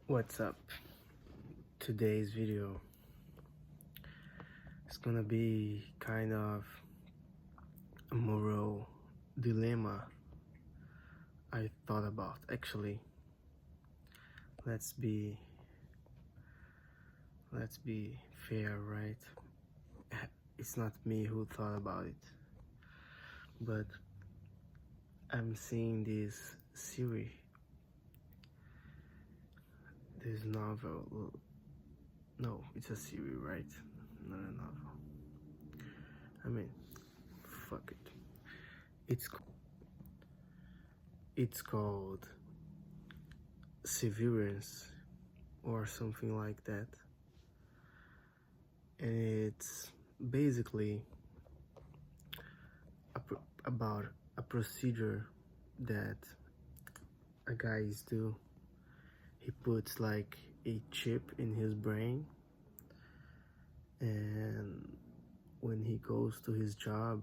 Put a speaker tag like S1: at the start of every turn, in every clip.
S1: What's up? Today's video is gonna be kind of a moral dilemma I thought about. Actually, let's be fair, right? It's not me who thought about it, but I'm seeing this novel. No, it's a series, right? Not a novel. I mean, fuck it. It's called Severance or something like that, and it's basically about a procedure that a guys do. He puts like a chip in his brain, and when he goes to his job,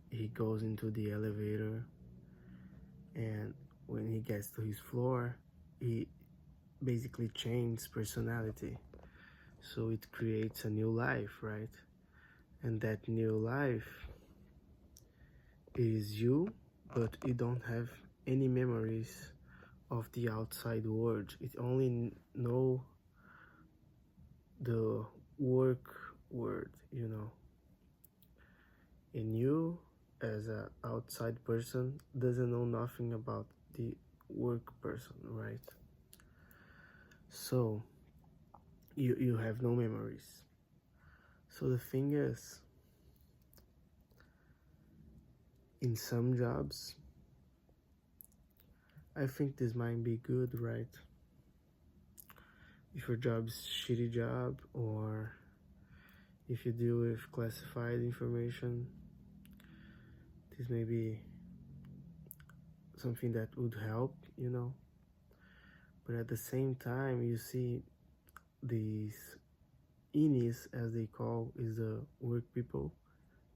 S1: he goes into the elevator, and when he gets to his floor, he basically changes personality. So it creates a new life, right? And that new life is you, but you don't have any memories of the outside world. It only know the work word, and you as a outside person doesn't know nothing about the work person, right? So you have no memories. So the thing is, in some jobs, I think this might be good, right? If your job's shitty job, or if you deal with classified information, this may be something that would help, But at the same time, you see these innies, as they call, is the work people.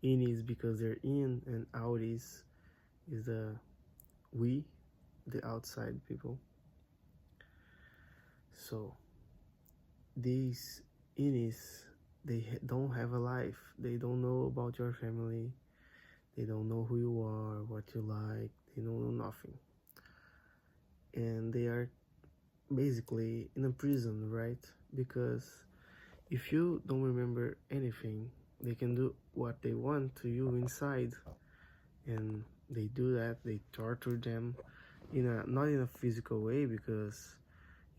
S1: Innies because they're in, and outies is the outside people. So these innies, they don't have a life. They don't know about your family. They don't know who you are, what you like. They don't know nothing. And they are basically in a prison, right? Because if you don't remember anything, they can do what they want to you inside. And they do that, they torture them not in a physical way, because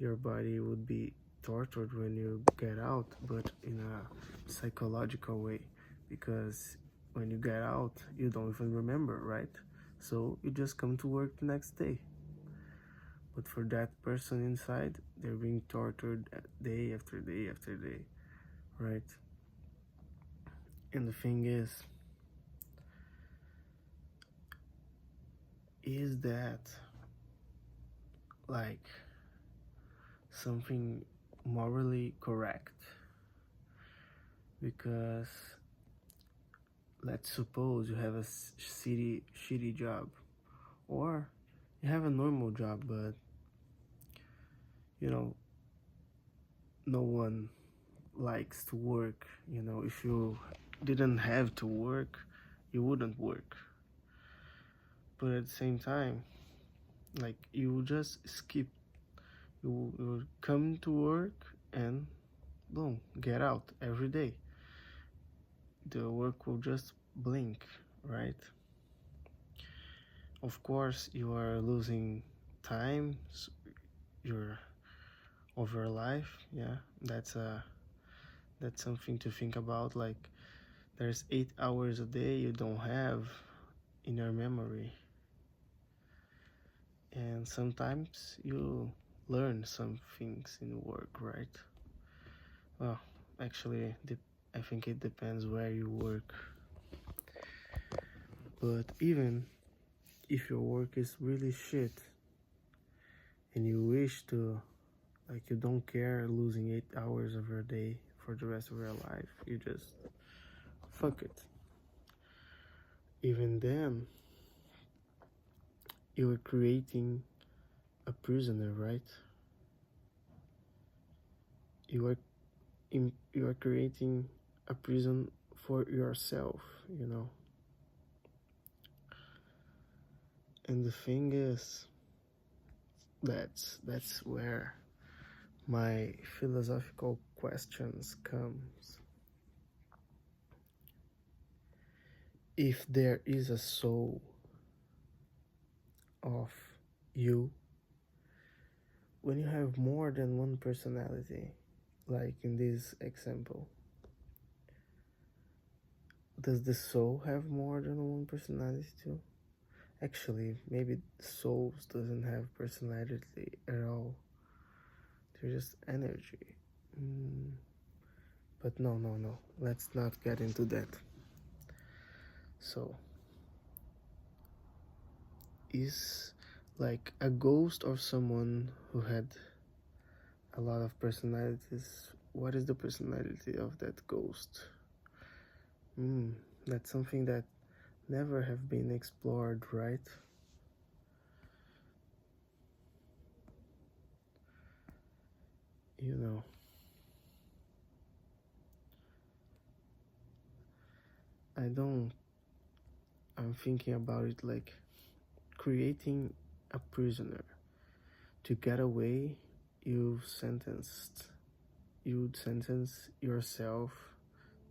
S1: your body would be tortured when you get out, but in a psychological way, because when you get out, you don't even remember, right? So you just come to work the next day. But for that person inside, they're being tortured day after day after day, right? And the thing is that like something morally correct? Because let's suppose you have a shitty job, or you have a normal job, but no one likes to work. If you didn't have to work, you wouldn't work. But at the same time, like, you just skip, you come to work and boom, get out every day. The work will just blink, right? Of course, you are losing time, of your life. Yeah, that's something to think about. Like, there's 8 hours a day you don't have in your memory, and sometimes you learn some things in work, right? Well, actually, I think it depends where you work. But even if your work is really shit and you wish to, like, you don't care losing 8 hours of your day for the rest of your life, you just fuck it. Even then, you are creating a prisoner, right? You are you are creating a prison for yourself, you know. And the thing is, that's where my philosophical questions comes. If there is a soul of you, when you have more than one personality, like in this example, does the soul have more than one personality too? Actually, maybe souls doesn't have personality at all. They're just energy. But no. Let's not get into that. So, is like a ghost or someone who had a lot of personalities? What is the personality of that ghost? That's something that never have been explored, right? You know, I don't. I'm thinking about it like creating a prisoner. To get away, you'd sentence yourself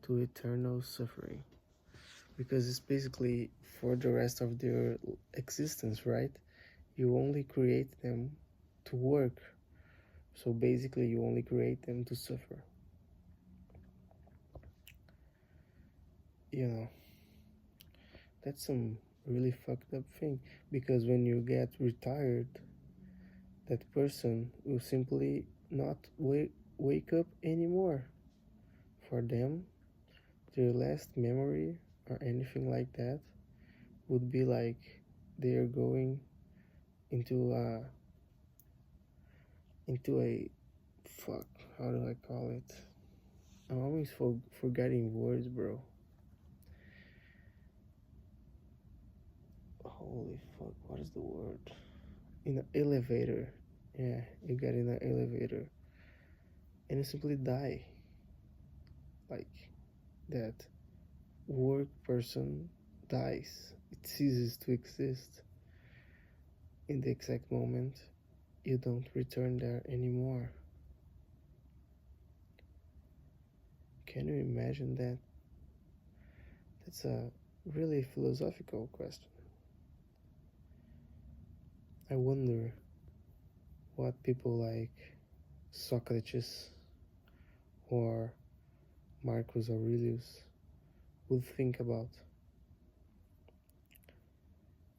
S1: to eternal suffering. Because it's basically for the rest of their existence, right? You only create them to work. So basically, you only create them to suffer. You know, that's some really fucked up thing. Because when you get retired, that person will simply not wake up anymore. For them, their last memory or anything like that would be like they are going into a fuck, how do I call it? I'm always forgetting words, bro. Holy fuck, what is the word? In an elevator. Yeah, you get in an elevator and you simply die. Like that work person dies. It ceases to exist in the exact moment you don't return there anymore. Can you imagine that? That's a really philosophical question. I wonder what people like Socrates or Marcus Aurelius would think about.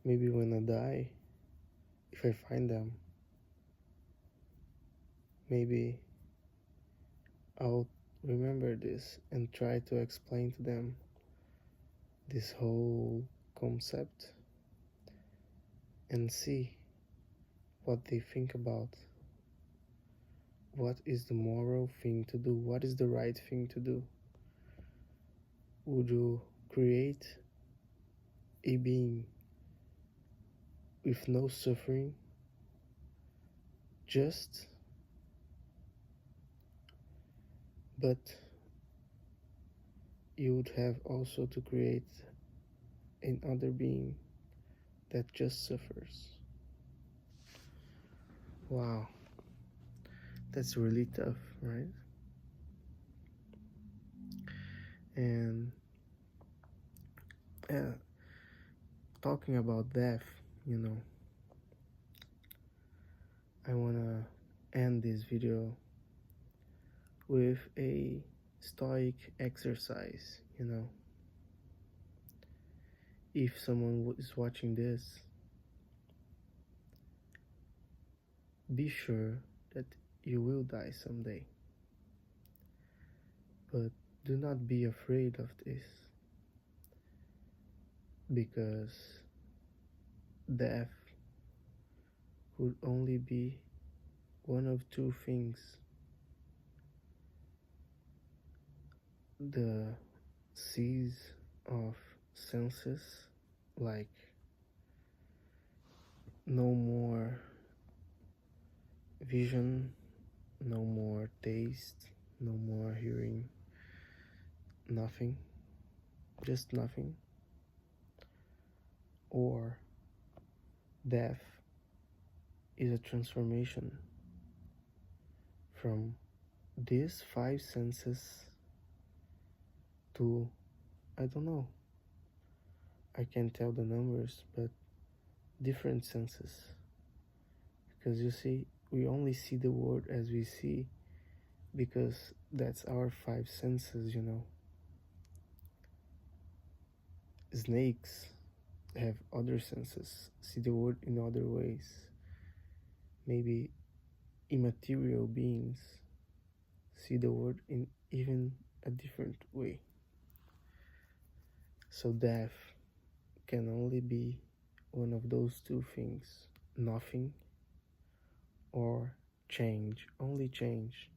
S1: Maybe when I die, if I find them, maybe I'll remember this and try to explain to them this whole concept and see what they think about. What is the moral thing to do? What is the right thing to do? Would you create a being with no suffering, just, but you would have also to create another being that just suffers? Wow, that's really tough, right? And talking about death, you know, I wanna end this video with a stoic exercise, you know. If someone is watching this, be sure that you will die someday. But do not be afraid of this, because death would only be one of two things: the cease of senses, like no more vision, no more taste, no more hearing nothing, just nothing, or death is a transformation from these five senses to, I don't know, I can't tell the numbers, but different senses. Because you see, we only see the world as we see because that's our five senses, you know. Snakes have other senses, see the world in other ways. Maybe immaterial beings see the world in even a different way. So death can only be one of those two things, nothing or change, only change.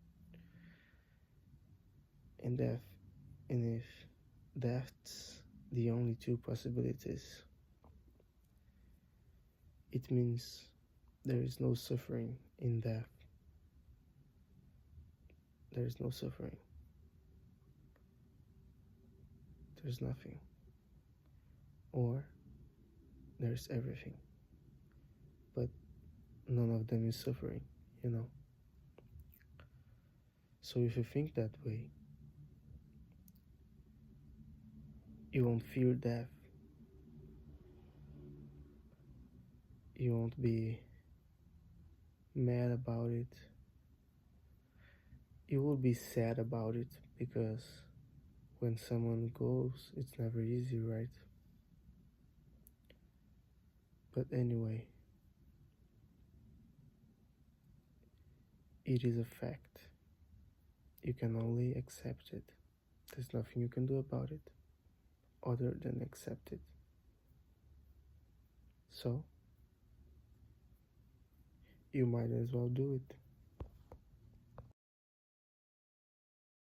S1: And death, and if that's the only two possibilities, it means there is no suffering in death. There is no suffering. There's nothing. Or there's everything. But none of them is suffering, you know. So if you think that way, you won't fear death. You won't be mad about it. You will be sad about it because when someone goes, it's never easy, right? But anyway, it is a fact. You can only accept it. There's nothing you can do about it other than accept it. So, you might as well do it.